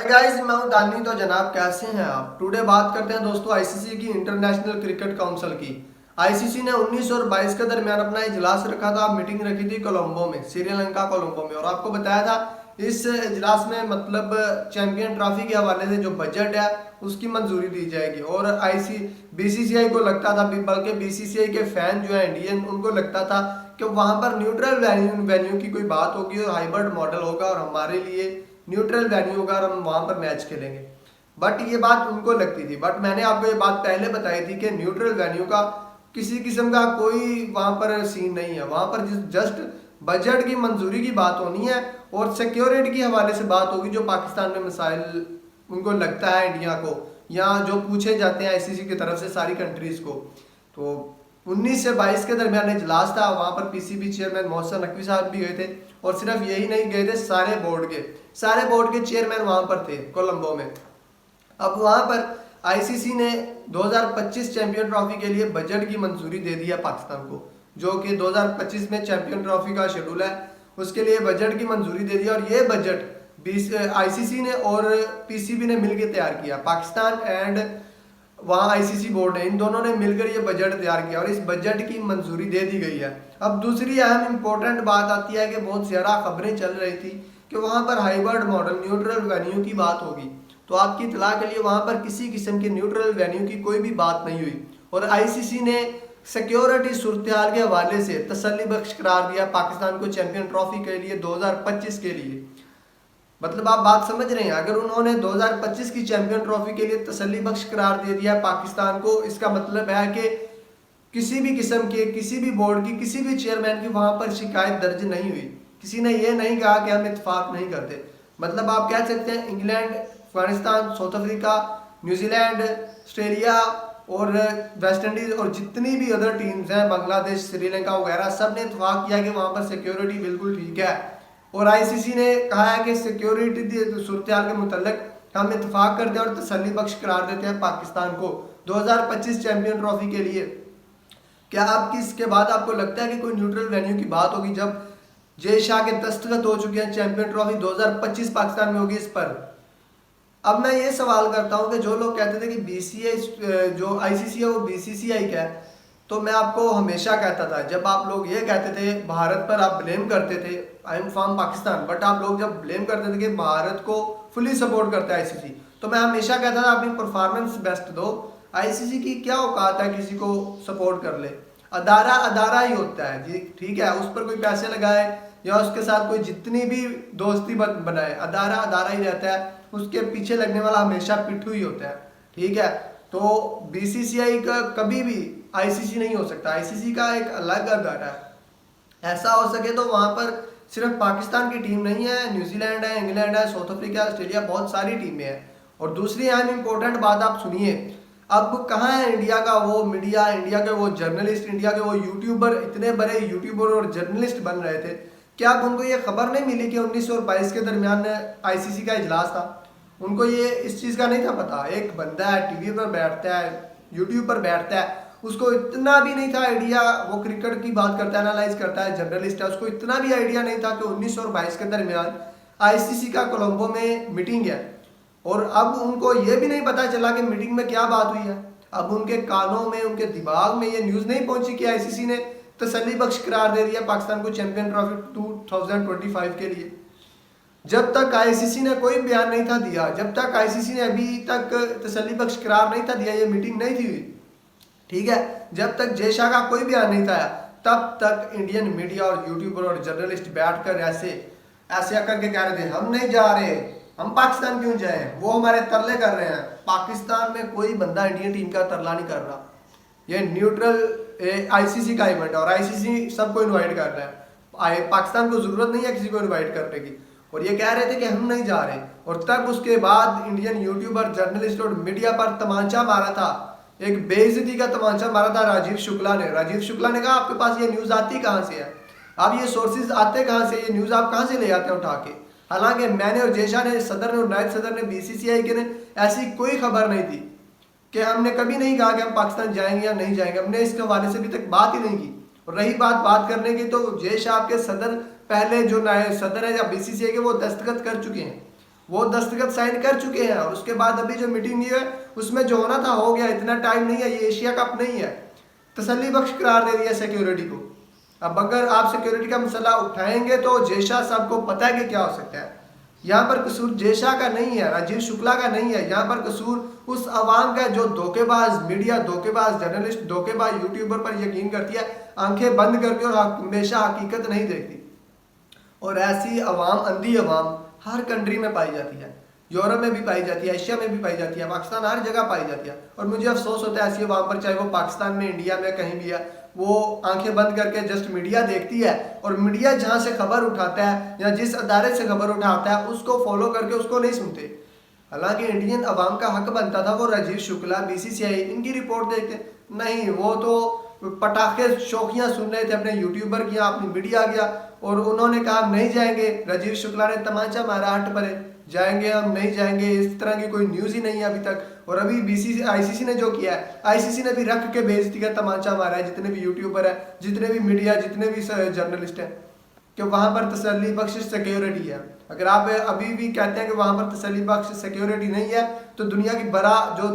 Guys, मैं हूं दानी। तो जनाब, कैसे हैं आप? टुडे बात करते हैं दोस्तों आईसीसी की, इंटरनेशनल क्रिकेट काउंसिल की। आईसीसी ने 19 और 22 के दरमियान अपना इजलास रखा था। मीटिंग रखी थी कोलंबो में, श्रीलंका कोलंबो में, और आपको बताया था इस इजलास में मतलब चैंपियन ट्रॉफी के हवाले से जो बजट है उसकी मंजूरी दी जाएगी। और बीसीसीआई को लगता था, बल्कि बीसीसीआई के फैन जो है इंडियन, उनको लगता था कि वहां पर न्यूट्रल वेन्यू की कोई बात होगी और हाइब्रिड मॉडल होगा और हमारे लिए न्यूट्रल वेन्यू होगा और हम वहां पर मैच खेलेंगे। बट ये बात उनको लगती थी। बट मैंने आपको ये बात पहले बताई थी कि न्यूट्रल वेन्यू का किसी किस्म का कोई वहां पर सीन नहीं है। वहां पर जस्ट बजट की मंजूरी की बात होनी है और सिक्योरिटी के हवाले से बात होगी, जो पाकिस्तान में मसाइल उनको लगता है इंडिया को, या जो पूछे जाते हैं आईसीसी की तरफ से सारी कंट्रीज को। तो 19 से 22 के दरमियान इजलास था। वहां पर पीसीबी चेयरमैन मोहसिन नकवी साहब भी गए थे, और सिर्फ यही नहीं गए थे, सारे बोर्ड के चेयरमैन वहां पर थे कोलंबो में। अब वहां पर आईसीसी ने 2025 चैंपियन ट्रॉफी के लिए बजट की मंजूरी दे दी है पाकिस्तान को, जो कि 2025 में चैंपियन ट्रॉफी का शेड्यूल है, उसके लिए बजट की मंजूरी दे दी। और ये बजट आईसीसी ने और पीसीबी ने मिलकर तैयार किया। पाकिस्तान एंड वहाँ आईसीसी बोर्ड है, इन दोनों ने मिलकर ये बजट तैयार किया और इस बजट की मंजूरी दे दी गई है। अब दूसरी अहम इंपॉर्टेंट बात आती है कि बहुत ज़्यादा खबरें चल रही थी कि वहाँ पर हाइब्रिड मॉडल न्यूट्रल वेन्यू की बात होगी। तो आपकी इतला के लिए वहाँ पर किसी किस्म के न्यूट्रल वेन्यू की कोई भी बात नहीं हुई, और आईसीसी ने सिक्योरिटी सूरत हाल के हवाले से तसल्ली बख्श करार दिया पाकिस्तान को चैंपियन ट्रॉफी के लिए 2025 के लिए। मतलब आप बात समझ रहे हैं, अगर उन्होंने 2025 की चैंपियन ट्रॉफी के लिए तसल्ली बख्श करार दे दिया पाकिस्तान को, इसका मतलब है कि किसी भी किस्म के, किसी भी बोर्ड की, किसी भी चेयरमैन की वहां पर शिकायत दर्ज नहीं हुई। किसी ने ये नहीं कहा कि हम इत्तेफाक नहीं करते। मतलब आप कह सकते हैं England, Afghanistan, south Africa, New Zealand, Australia और वेस्ट इंडीज और जितनी भी अदर टीम्स हैं, बांग्लादेश, श्रीलंका वगैरह, सब ने इत्तेफाक किया कि वहां पर सिक्योरिटी बिल्कुल ठीक है। और आईसीसी ने कहा है कि सिक्योरिटी सूरत हाल के मुतल्लिक हम इत्तेफाक करते हैं और तसल्ली बख्श करार देते हैं पाकिस्तान को 2025 चैंपियन ट्रॉफी के लिए। क्या आपकी इसके बाद आपको लगता है कि कोई न्यूट्रल वेन्यू की बात होगी, जब जय शाह के दस्तखत हो चुके हैं, चैंपियन ट्रॉफी 2025 पाकिस्तान में होगी इस पर? अब मैं ये सवाल करता हूं कि जो लोग कहते थे कि बीसीसीआई जो आईसीसी है वो बीसीसीआई का है, तो मैं आपको हमेशा कहता था, जब आप लोग ये कहते थे भारत पर, आप ब्लेम करते थे, I am from Pakistan, but आप लोग जब ब्लेम करते थे कि भारत को फुली सपोर्ट करता है आईसीसी, तो मैं हमेशा कहता था अपनी परफॉर्मेंस बेस्ट दो। आईसीसी की क्या औकात है किसी को सपोर्ट कर ले? अदारा अदारा ही होता है जी, ठीक है, उस पर कोई पैसे लगाए या उसके साथ कोई जितनी भी दोस्ती बनाए, अदारा अदारा ही रहता है, उसके पीछे लगने वाला हमेशा पिट्ठू ही होता है, ठीक है। तो बीसीसीआई का कभी भी आईसीसी नहीं हो सकता, आईसीसी का एक अलग अदारा है। ऐसा हो सके तो वहां पर सिर्फ पाकिस्तान की टीम नहीं है, न्यूजीलैंड है, इंग्लैंड है, साउथ अफ्रीका, ऑस्ट्रेलिया, बहुत सारी टीमें हैं। और दूसरी अहम इंपॉर्टेंट बात आप सुनिए, अब कहाँ है इंडिया का वो मीडिया, इंडिया के वो जर्नलिस्ट, इंडिया के वो यूट्यूबर, इतने बड़े यूट्यूबर और जर्नलिस्ट बन रहे थे, क्या अब उनको ये खबर नहीं मिली कि 19 और 22 के दरमियान आईसीसी का इजलास था? उनको ये इस चीज़ का नहीं था पता। एक बंदा है टीवी पर बैठता है, यूट्यूब पर बैठता है, उसको इतना भी नहीं था आइडिया, वो क्रिकेट की बात करता है, एनालाइज करता है, जर्नलिस्ट है, उसको इतना भी आइडिया नहीं था कि 19 और 22 के दरमियान आईसीसी का कोलंबो में मीटिंग है। और अब उनको ये भी नहीं पता चला कि मीटिंग में क्या बात हुई है। अब उनके कानों में, उनके दिमाग में ये न्यूज़ नहीं पहुंची कि आईसीसी ने तसल्ली बख्श करार दे दिया पाकिस्तान को चैंपियन ट्रॉफी 2025 के लिए। जब तक आईसीसी ने कोई बयान नहीं था दिया, जब तक आईसीसी ने अभी तक तसल्ली बख्श करार नहीं था दिया, ये मीटिंग नहीं थी हुई, ठीक है, जब तक जय शाह का कोई बयान नहीं था, तब तक इंडियन मीडिया और यूट्यूबर और जर्नलिस्ट बैठकर ऐसे ऐसे करके कह रहे थे हम नहीं जा रहे, हम पाकिस्तान क्यों जाए, वो हमारे तरले कर रहे हैं। पाकिस्तान में कोई बंदा इंडियन टीम का तरला नहीं कर रहा, ये न्यूट्रल आईसीसी का इवेंट है और आईसीसी सबको इन्वाइट कर रहा है। पाकिस्तान को जरूरत नहीं है किसी को इन्वाइट करने की, और ये कह रहे थे कि हम नहीं जा रहे। और तब उसके बाद इंडियन यूट्यूबर, जर्नलिस्ट और मीडिया पर तमाचा मारा था, एक बेइज्जती का तमाचा मारा था राजीव शुक्ला ने। राजीव शुक्ला ने कहा आपके पास ये न्यूज़ आती कहाँ से है, अब ये सोर्सेज आते कहाँ से, ये न्यूज़ आप कहाँ से ले आते हैं उठा के? हालांकि मैंने और जय शाह ने, सदर ने और नायब सदर ने, बीसीसीआई के ने ऐसी कोई खबर नहीं थी कि हमने कभी नहीं कहा कि हम पाकिस्तान जाएंगे या नहीं जाएंगे, हमने इसके हवाले से अभी तक बात ही नहीं की। और रही बात करने की, तो जय शाह के सदर, पहले जो नायब सदर है या बीसीसीआई के, वो दस्तखत कर चुके हैं। वो दस्तखत साइन कर चुके हैं और उसके बाद अभी जो मीटिंग हुई है उसमें जो होना था हो गया, इतना टाइम नहीं है, ये एशिया कप नहीं है। तसल्ली बख्श करार दे दिया सिक्योरिटी को। अब अगर आप सिक्योरिटी का मसला उठाएंगे तो जयशाह साहब को पता है कि क्या हो सकता है। यहाँ पर कसूर जयशाह का नहीं है, राजीव शुक्ला का नहीं है, यहाँ पर कसूर उस आवाम का जो धोखेबाज मीडिया, धोखेबाज जर्नलिस्ट, धोखेबाज यूट्यूबर पर यकीन करती है आंखें बंद करके और हमेशा हकीकत नहीं देखती। और ऐसी अवाम, अंधी अवाम हर कंट्री में पाई जाती है, यूरोप में भी पाई जाती है, एशिया में भी पाई जाती है, पाकिस्तान हर जगह पाई जाती है। और मुझे अफसोस होता है ऐसी अवाम पर, चाहे वो पाकिस्तान में, इंडिया में, कहीं भी है, वो आंखें बंद करके जस्ट मीडिया देखती है और मीडिया जहां से खबर उठाता है या जिस अदारे से खबर उठाता है उसको फॉलो करके उसको नहीं सुनते। हालांकि इंडियन अवाम का हक बनता था वो राजीव शुक्ला, बीसीसीआई इनकी रिपोर्ट देखते, नहीं, वो तो पटाखे शौकियां सुन रहे थे अपने यूट्यूबर की, अपनी मीडिया गया और उन्होंने कहा हम नहीं जाएंगे। राजीव शुक्ला ने तमाचा मारा, हट परे, जाएंगे हम नहीं जाएंगे, इस तरह की कोई न्यूज़ ही नहीं है अभी तक। और अभी आईसीसी ने जो किया है, आईसीसी ने भी रख के बेइज्जती का तमाचा मारा है जितने भी यूट्यूबर है, जितने भी मीडिया, जितने भी जर्नलिस्ट हैं, कि वहां पर तसल्ली बख्श सिक्योरिटी है। अगर आप अभी भी कहते हैं कि वहां पर तसल्ली बख्श सिक्योरिटी नहीं है तो दुनिया की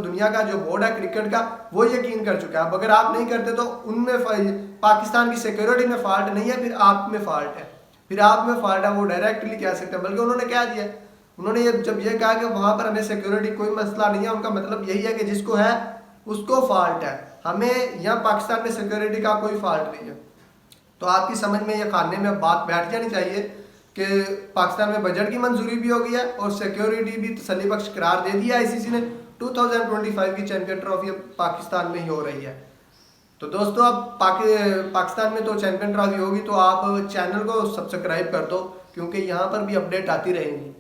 दुनिया का जो बोर्ड है क्रिकेट का वो यकीन कर चुका है। अब अगर आप नहीं करते तो उनमें पाकिस्तान की सिक्योरिटी में फॉल्ट नहीं है, फिर आप में फॉल्ट है, फिर आप में फॉल्ट है, वो डायरेक्टली कह सकते हैं। बल्कि उन्होंने क्या दिया, उन्होंने जब ये कहा कि वहां पर हमें सिक्योरिटी कोई मसला नहीं है, उनका मतलब यही है कि जिसको है उसको फॉल्ट है, हमें यहाँ पाकिस्तान में सिक्योरिटी का कोई फॉल्ट नहीं है। तो आपकी समझ में ये खाने में बात बैठ जानी चाहिए कि पाकिस्तान में बजट की मंजूरी भी हो गई है और सिक्योरिटी भी तसल्ली बख्श करार दे दिया आईसीसी ने। 2025 की चैंपियन ट्रॉफी अब पाकिस्तान में ही हो रही है। तो दोस्तों अब पाकिस्तान में तो चैंपियन ट्रॉफी होगी, तो आप चैनल को सब्सक्राइब कर दो क्योंकि यहाँ पर भी अपडेट आती रहेंगी।